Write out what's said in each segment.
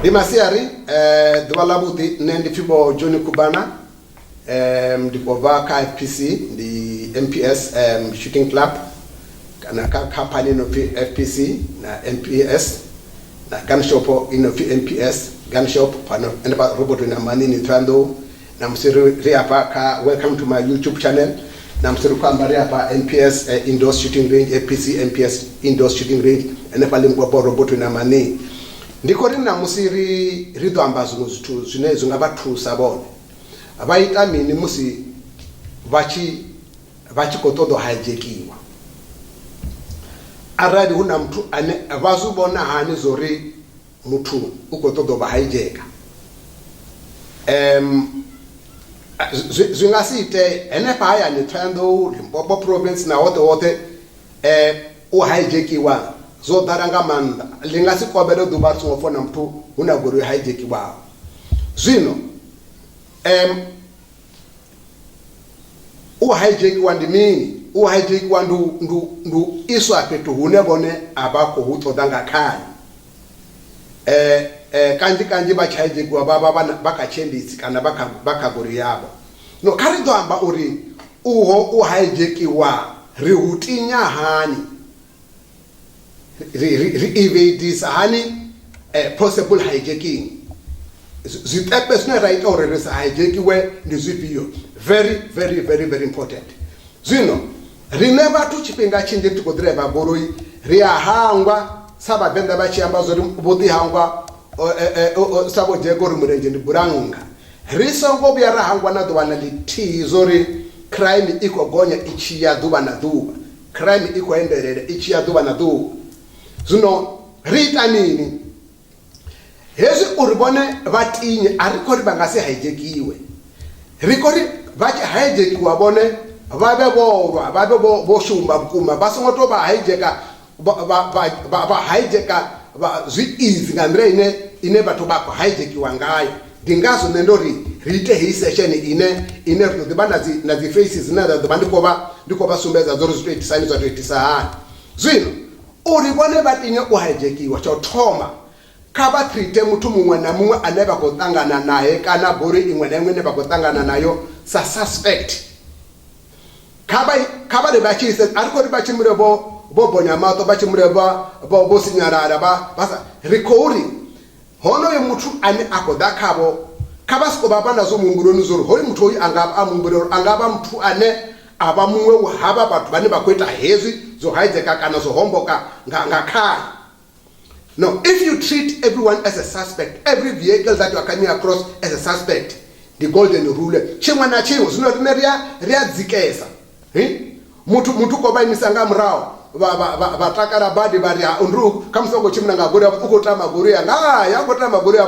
Dimasiari dwalabuti nendi fibo Johnny Kubana ndikova ka FPC the MPS shooting club kana ka company no FPC na MPS na gun shop ino MPS gun shop pano enda robot na manini twando na msiri hapa ka welcome to my YouTube channel na msiri kwamba hapa MPS indoor shooting range FPC MPS indoor shooting range enda pale mkwa robot na manini ndiko rina musiri rido ambazo zinezo ngabatu sabone abaita mini musi vachi kotodo hijackiwa aradi huna mtu ane vazubona hani zori mtu ukotodo ba hijacka zingasite ene pa haya ni Twando Limpopo province na wote u hijackiwa zo daranga manda lingasi kobero dubar songofona mtu una guru hijackiwa zino u hijackiwa ndimini u hijackiwa ndu iswa petu hunebone abako hutodanga kani kanji bacha hijackiwa baba bakachendisi kana bakaguru yabo no karido amba uri uho u hijackiwa rihutinya hani evades hani possible hijacking zitepe sina right or resa hijackiwe ndizipio very important zino remember tu chipinga chinde tuko driver boroi ria hangwa saba venda bachi ambazo bodi hangwa sabo jego rumurenje ndi buranga risongo byara hangwa na dwana liti zori crime iko gonya ichi ya duba na duba crime iko enderere ichi ya duba na duba zino rita nini hezi uribone vatinye arikori bangasi hijackiwe rikori vachi hijackiwa bone vabe borwa vabe boshumba bukuma basongoto ba hijacka ba hijacka zwi easy ngandre ine batho bako hijackiwa ngayo dingazo nendori rite hii session ine rudibana na zi faces na ndiko ba sumbeza zoro straight signs za 27 zwino uribone batinye u hijackiwa cho thoma kaba trite mutu mumwe na mumwe aneba kotangana naye kana bori imwe na imwe neba kotangana nayo sa suspect kaba de bachise ariko de bachimure bo bonyamato bachimure bo sinyarara basa recovery hono ye mutu ani akoda kaba siko baba nazo munguro nuzuru hoyi mutu hoyi angaba mutu ane aba mumwe haba bathu bane bakweta hezi zo hijacka kana zo homboka ngakai. No, if you treat everyone as a suspect, every vehicle that you are coming across as a suspect, the golden rule, chimwa na chimwa, sino ria zikesa. Mutu koba imisanga mrao, vatakara badi baria unru, kamsongo chimna ngaguria, ukotama guria, ya ukotama guria,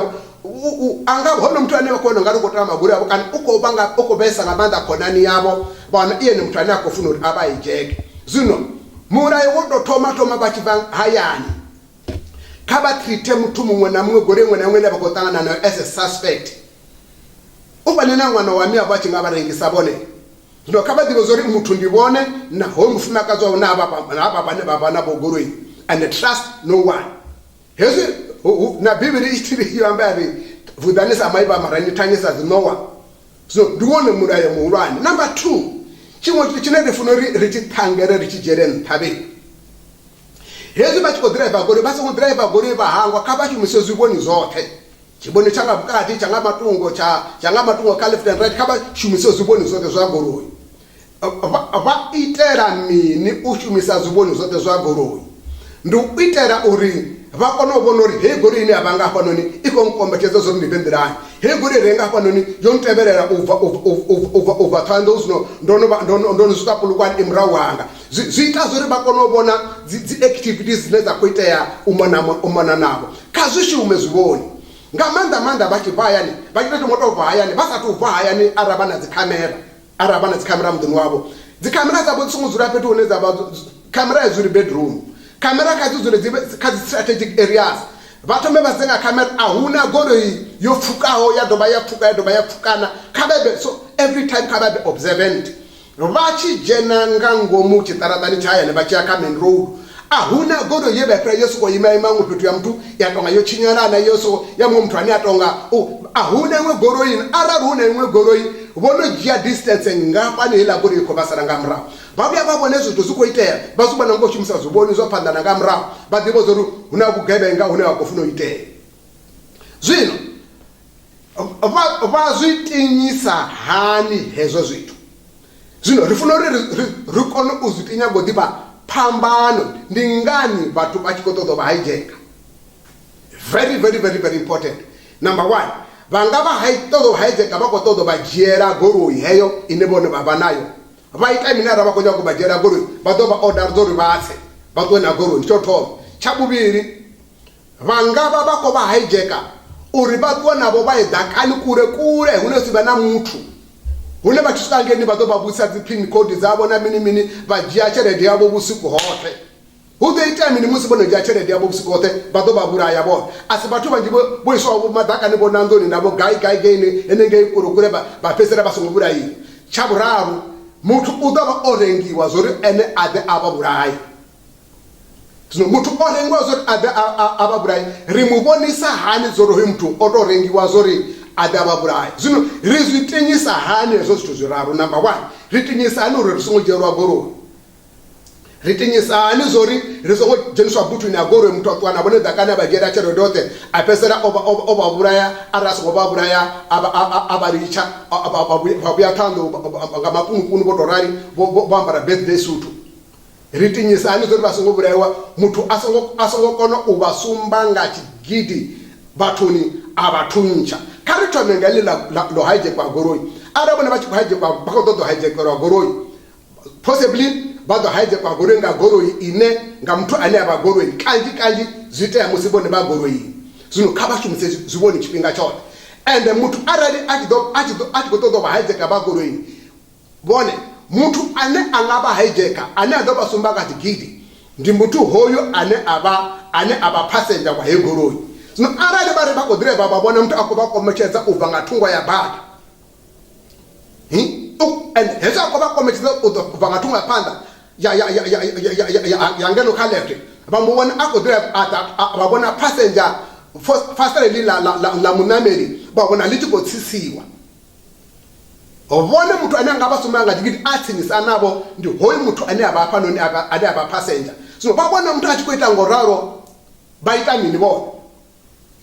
anga hono mtu ane wakono ngaru ukotama guria, kan uko besa ngamanda konani yabo, bwana iye ni mtu ane akofunu aba ijeke. Zuno, mura yodo toma bachivang hayani. Kaba trite mtu mumwe na mwe gore mwe na mwe bakotanga na as a suspect ubanena ngwana wami abachi ngabarengi sabone ndo kaba dibozori mtu ndibone na ho mfuma kazo na baba na bogoroi and trust no one hezi na bibiri istiri yambari vudanisa maiba marani tanyisa zinowa so duone muraye murani. Number 2 chimwe chinede funori richi tangere richi jeren tabe hezi bachiko driver gore basa ngo driver gore bahangwa kabachi misezu iboni zote chibone changa bukati changa matungo left and right kaba shumisezu iboni zote zwa goroi aba itera mini ushumisa zuboni zote zwa goroi ndu itera uri vakono bonori he gore ni abanga panoni iko nkombekezo zo ndibendera he gore renga panoni yonteberera over Twandos no ndono zikapulukwa imrawanga zita zori bakono bona zi activities neza kuita ya umana nabo kazushi umezuboni ngamanda bachi bayani bakitoto moto bayani basatu bayani arabana zikamera mdunu wabo zikamera zabo tsunguzura petu uneza ba kamera zuri bedroom kamera kazuzure kazi strategic areas batome bazenga kamera ahuna goro yofukaho ya doba ya fukana kabebe so every time kabebe observant vachi jena ngango muchi taradani chaya ne bachi kamen road ahuna goro yebe pra Yesu ko yima ngupitu ya mtu yatonga yo chinyana na Yesu ya mtu ani atonga ahuna ngwe goro yin araruna ngwe goro yin bono jia distance ngapa ne la goro ko basara ngamra babya babonezo tozuko itea bazuba nango chimisa zuboni zo panda na ngamra badibo zoru una bugebenga una wakofuno itea zwino vazvitinyisa hani hezo zvitu zvino rifuna rikono uzvitinya godipa pambano ndingani vatu vachikototo vahijaika very important. Number 1, vanga vahaitoto vahijaika vakototo vajera goroi heyo inebone vavanayo vaita minara vakonya kubajera goroi vatova order zori vase vatona goroi choto chabuviri vanga vavako vahijaika uri vatona vo vaidhakani kure hunosiva na mutu hune vachisangeni vatovabusa dzipin code dzavo na mini vajia cherede yavo vusiku hote utoita mini musi bonojia cherede yavo vusiku hote vatovavuraya vona asi vatu vanji voiswa madhakani vonandoni navo gai enenge kure vapesera vasongovurayi chavuraru mutu utava orengiwa zori ene ade avavurayi zvino mutu orengiwa zori ade avavurayi rimuvonisa hani zoro hwemutu otorengiwa zori ade avavurayi zvino rizvitinyisa hani hezvo zvito zviraru. Number 1, ritinyisa hani uri risongojerwa gorowa ritinyisa hani zori risongojeniswa butwini ya gorowe mutu atwana vone dzakana vajera cherodote apesera ovavuraya arasovavuraya avaricha vabuya tando ngamapunupunu votorari voambara birthday sutu ritinyisa hani zori vasongovurayiwa mutu asongokona uvasumba ngachigidi vatuni avatuncha karitonengeli lo hijackwa goroi arabona vachikuhijackwa vakototo hijackwa goroi possibly vado hijackwa goroi nga goroi ine nga mtu ane ava goroi kanji zvita ya musibone va goroi zvino kavashumise zvivoni chipinga chote and mutu arali achikototo vahijacka va goroi vone mutu ane angava hijacka ane adovasumba ngati gidi ndi mutu hoyo ane ava passenger kwa hegoroi zvino arali vari vakodhirevha vavona mutu akovakomechedza ubva ngatungwa ya bada and hezvo akovakomechedza ubva ngatungwa ya panda yangeno kaleft vambovona akodhireva vavona passenger fasireli la munameri vavona lichikotsisiwa vone mutu ane angavasumba ngatigiti atsinisa navo ndi hoyo mutu ane ava panoni ane ava passenger zvino vavona mutu achikoita ngoraro vaita mini vona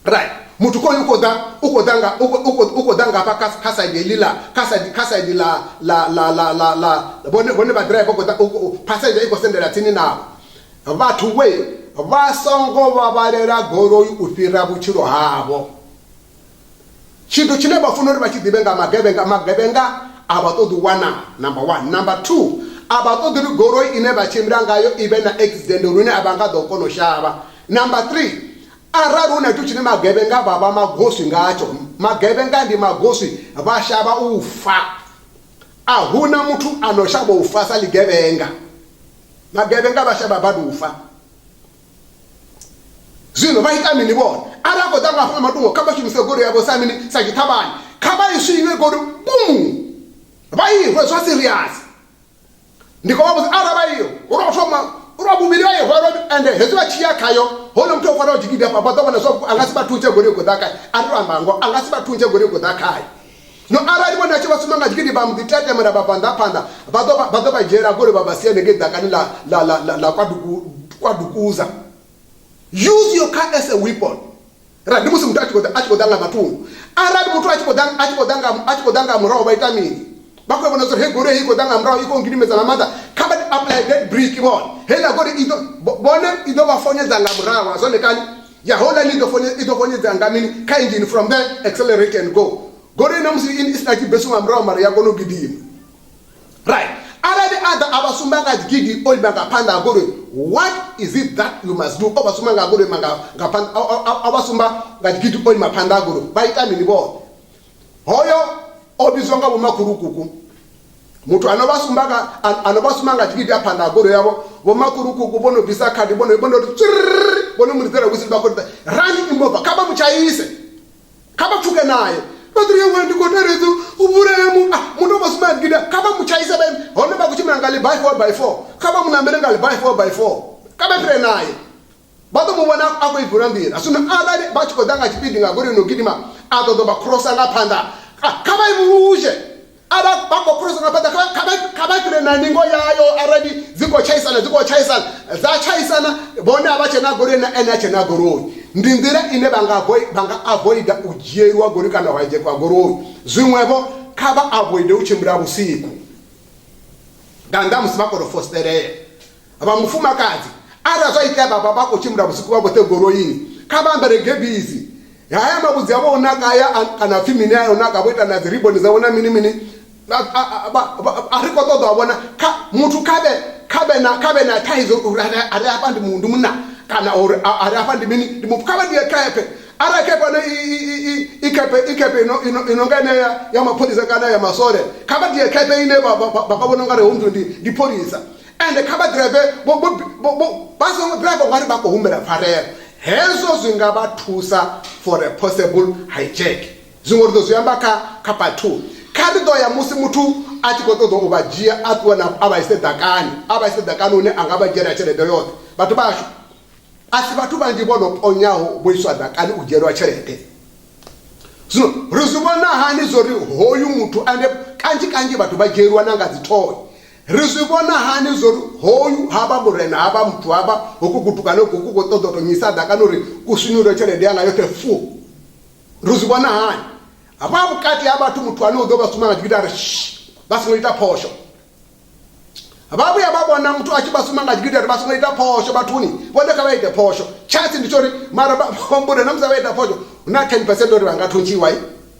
right mutu koyo ukodanga pa kasaidi la bone ba drive passenger ikosendela tini navo vathu we vasongo vavarera goroi ufira vuchiro havo chintu chine vafuna uri vachidivenga magevenga avatoduwana. Number 1. Number 2, avatodiri goroi ine vachimira ngayo ive na accident rune avangadokonoshava. Number 3, araruna tuchine magevenga baba magoswi ngacho magevenga ndi magoswi vashava ufa ahuna mutu anoshava ufa saligevenga magevenga vashava bado ufa zvino vaita mini vona arakodanga afuna matungo kaba chimusegoro yavo samini sachitabani kaba isvinge goro bum vairwe zva serious ndikovabuza aravaiyo urotoma urabuviri vairwe and hezi vachiyakayo hono mtu ofana ujigida pa badovana so angasibatunje gore kodaka arambango angasibatunje gore kodaka no arali bona chivasumanga jigidi bamditete mara panda badova jera gore babasia negedakani la kwadukuza. Use your car as a weapon. Radi musi mtu achikodanga matungu arali mtu achikodanga mrao vitamini bakwe bona zore gore hiko danga mrao iko ngidimeza na manda covered up like that brick wall hela gore ido bone ido bafonyeza ngamrao azone kani ya hola lido fonyeza ngamini ka engine from there accelerate and go gore na musi in isnaki besu ngamrao mara ya gono gidim right arali ada abasumbanga gigi olibanga panda gore. What is it that you must do? Abasumbanga gore manga ngapanda abasumba ngagidi olima panda gore vitamini bo hoyo obizonga bumakurukuku mutu anobasumanga tigidi apanda goro yabo bomakurukuku bono bisa kadi bono bono murizera kusimba ko rani imova kaba muchayise kaba tuke naye badri wendi koterezu uburemu mundo basumanga tigidi kaba muchayise ba hono bakuchimanga le by 4 by 4 kaba munambele ngali by 4 by 4 kabepre naye bato mubona akoivhura mbira asuna arari bachikodanga chipindi ngagori nokidima atodo bakrosa ngapanda kavaivuruje aba bakokrosa ngapanda kabepre naningo yayo aradi ziko chaisana zachaisana bona abachena gori na enachena gori ndindira ine banga avoid ujerwa gori kana waje kwa gori zwimwevo kaba avoid uchimbira busiku ganda musibakoro fostereye abamufuma kazi arazo ikaba babako chimbira busiku babote goroyini kabambere gebizi yaya mabuzi yabo onakaya kana fimini yayo nakabweta na ziriboni zaona mini ariko todo abona mutu kabe na taizo ari apandi mundu muna kana ari apandi mini ndimukaba ndiye kepe ara kepe no ikepe inongane ya mapolisa kana ya masore kaba ndiye kepe ine bakabona ngare umntu ndi police and kaba drive baso drive ngari bako humela farera hezo zingabathusa for a possible hijack zingordo ziyamba kapa 2 karido ya musi mutu atikotodo ubajia atwana abayisedakani une angabajera chelede yote batu basho asibatu banjibono ponyaho boiswa dakani ujerwa chelede zino rizubona hani zori hoyu mutu ande kanji batu bajerwa nanga zitoyi rizubona hani zori hoyu haba murena haba mtu haba okukutukana okukutodo nyisa dakani uri kusunyuro chelede yanga yote fu rizubona hani ababu kati abatu mutwani udoba sumanga jigidara basi ngoita posho ababu ya babu na mtu achiba sumanga jigidara basi ngoita posho batuni bonde kawaite posho chati ndichori mara kombore namza waita posho una 10% ori bangathunchiwa yi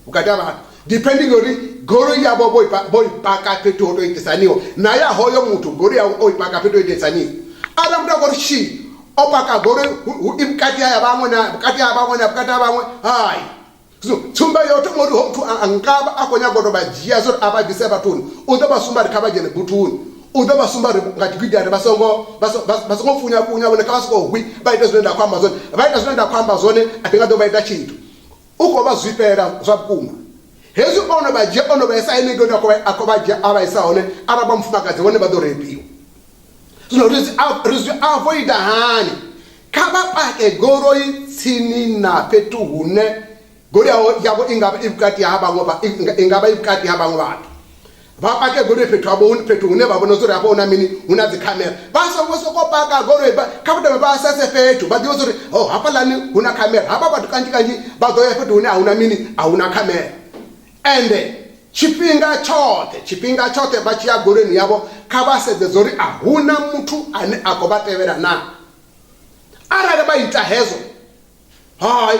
ukati abantu depending ori goro ya boy paka peto odo itisaniwo na ya hoyo mutu goro ya oy paka peto itisaniwo adam da goro shi opaka goro imkati ya bamwe na kati ya bamwe hai so tumba yoto ngori hotu angaba akonya godo bajia zor ababise batuni udo basumbari kabajene butuni udo basumbari ngajigidare basongo funya bona kabasiko hwi baita zonda kwamba zone atinga do baita chintu uko bazwipera zwabukuma hezu ono bajia ono bayisa ine godo akobajia abayisa one araba mfumakazi wone badorepiwa so rizu avoid hani kaba pake goroi tsini na petu hune gori yabo ingaba ibukati haba ngoba ingaba ibukati haba ngoba bapake gori petu ne babona zori abona mini unazi camera basa ngosoko paka gori kabuda basase fetu badi zori oh hapa lani una camera hapa batu kanji badoya fetu ne auna mini auna camera ende chipinga chote bachi ya gori ni yabo kabase de zori ahuna mtu ane akobatevera na ara baita hezo hai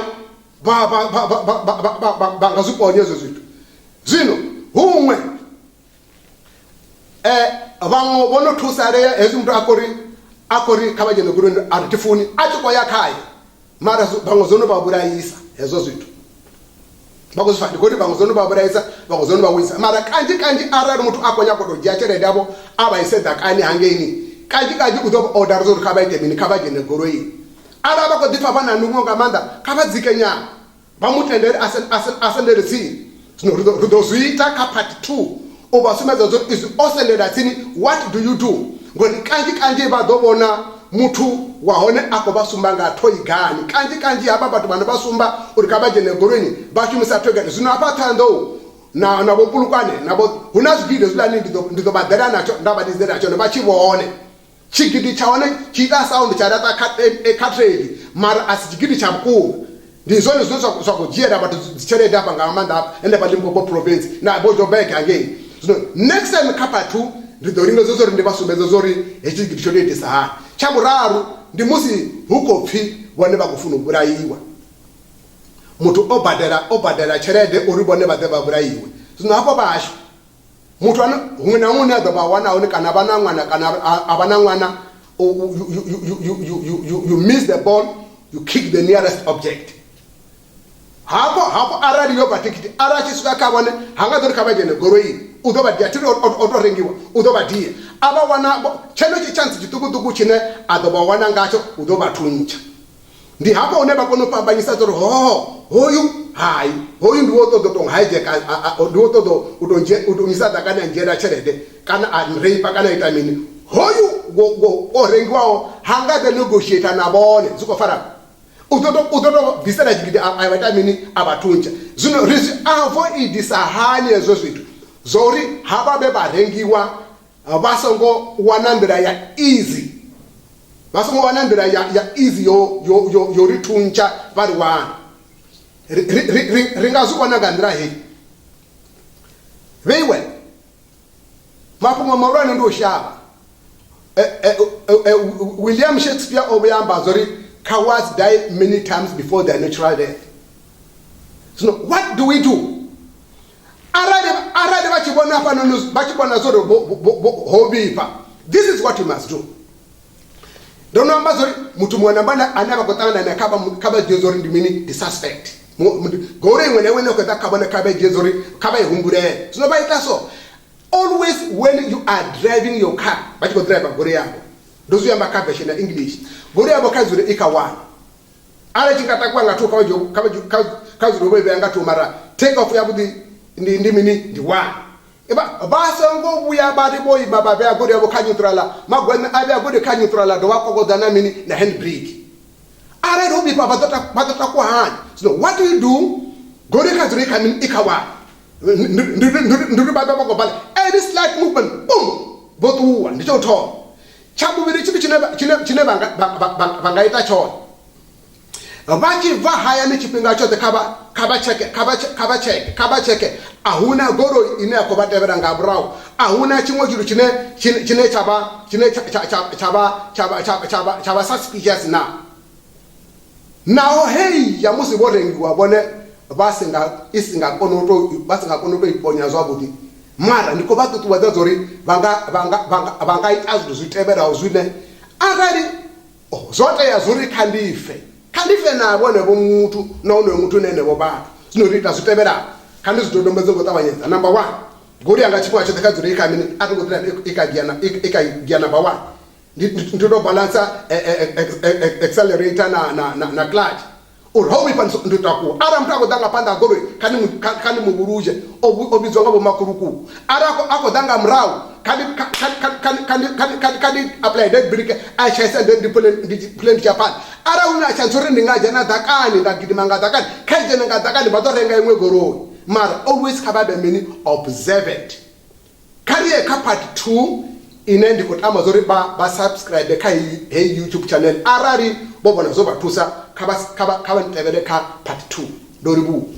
bangazuponye zitu zino humwe abango bono tusare ezumntu akori kabajene guruni artifuni achiko yakhaya mara bangozono baburayisa ezo zitu bakuzifandi kodi bangozono baburayisa bangozono bawisa mara kanji arari mutu akonya kodo jachere dabo abayiseda kani hangeni kanji udobo order zo kabaite mini kabajene goroyi araba ko difa bana nungonga manda kabadzikenya bamutendere asendere si no rudozuita ka part 2 obasumeza zo is osendera tini what do you do ngoni kanji badobona mutu wahone akobasumbanga toyigani kanji aba batu bana basumba urikabajene gorweni bachumisa twegani zino apathando na bopulukane nabo hunazigide zulani ndizo badera nacho ndabadizera nacho bachibone chigidi chaone chida sound cha data cartridge mara asijigidi cha mkuu ndizone zo kujera batu zichere dapa ngamanda ende balimbo province na bojo back again so next time kapa 2 ndidoringo zozori ndibasumbezo zori echigidi chodete saha chamuraru ndimusi huko phi wane bakufuna uburayiwa mutu obadera cherede uribone badeba burayiwe so hapo basho mutu umwe adoba wana one kana abanangwana you miss the ball, you kick the nearest object hapo arari yo batikiti arachi suka kabone hanga dor kabajene goroi udoba diatiri odorengiwa udoba die aba wana cheno chance chitukutuku chine adoba wana ngacho udoba tuncha ndi hapo uneba kono pambanyisa zoro hoyu ndiwo todo haije ndiwo todo udonje udonisa dakana njera cherede kana anreipa kana itamini hoyu go rengiwao hanga the negotiator na bone zuko fara utoto bisela jigide abatamini abatunja zino risi avoid disahani ezo zitu zori haba be barengiwa basongo 100 ya easy basongo 100 ya easy yo ritunja bari wana ringazuko nagandira he wewe mapungo marwana ndo shaba William Shakespeare obeyamba zori cowards die many times before their natural death. So what do we do? Arade bachibona hapa nono bachibona zoro hobipa. This is what you must do. Don't know zori mtu mwana bana anaba kotana na kaba jezori ndimini the suspect. Gore whenever ko kaba na kaba jezori kaba ihungure. So no baita so. Always when you are driving your car, but you drive gore yabo. Dozu yamba ka version in English. Gore yabo kazure ikawana. Ala chikatakuwa ngatu kazure bebe ngatu mara. Take off yabo ndi mini ndi wa. Eba basongo buya badi boy baba be gore yabo kanyutrala. Magwana abi agode kanyutrala do wako godana mini na handbrake. Ara do bi batata kwa hand. So what do you do? Gore kazure kamin ikawana. Ndu baba bako bale. Any slight movement, boom, both who and the total. Chabu with the chinebangaita chon. A bachi va high and chipping out the kaba check. Ahuna goro in a cobateveranga brow. Ahuna chimoju chine chaba suspicious now. Now, hey, Yamusi warning you are bonnet, Basinga, Isinga Konoto, Basinga Konoto, Ponyazobuti. Mara niko batu tu wadazori banga itazu zitebera uzune agari zote ya zuri kandife na abone bo mutu na ono mutu nene bo ba sino rita zitebera kandi zidodombezo gotabanyeza number 1 gori anga chipwa cheteka zuri kamini atugotira ikagiana number 1 ndido balancer accelerator na clutch or how we pan ndutaku ara mtako danga panda gori kani muguruje obizonga bo makuruku ara ako danga mrau kani apply that brake I chase the plane Japan ara una chansore ndinga na dakani ndagidimanga dakani kaje nga dakani batorenga imwe goro mar always kababe mini observant career ka part 2 inendi ko amazori ba subscribe kai hey YouTube channel arari bobona zoba tusa kaba ntebele ka part 2 doribu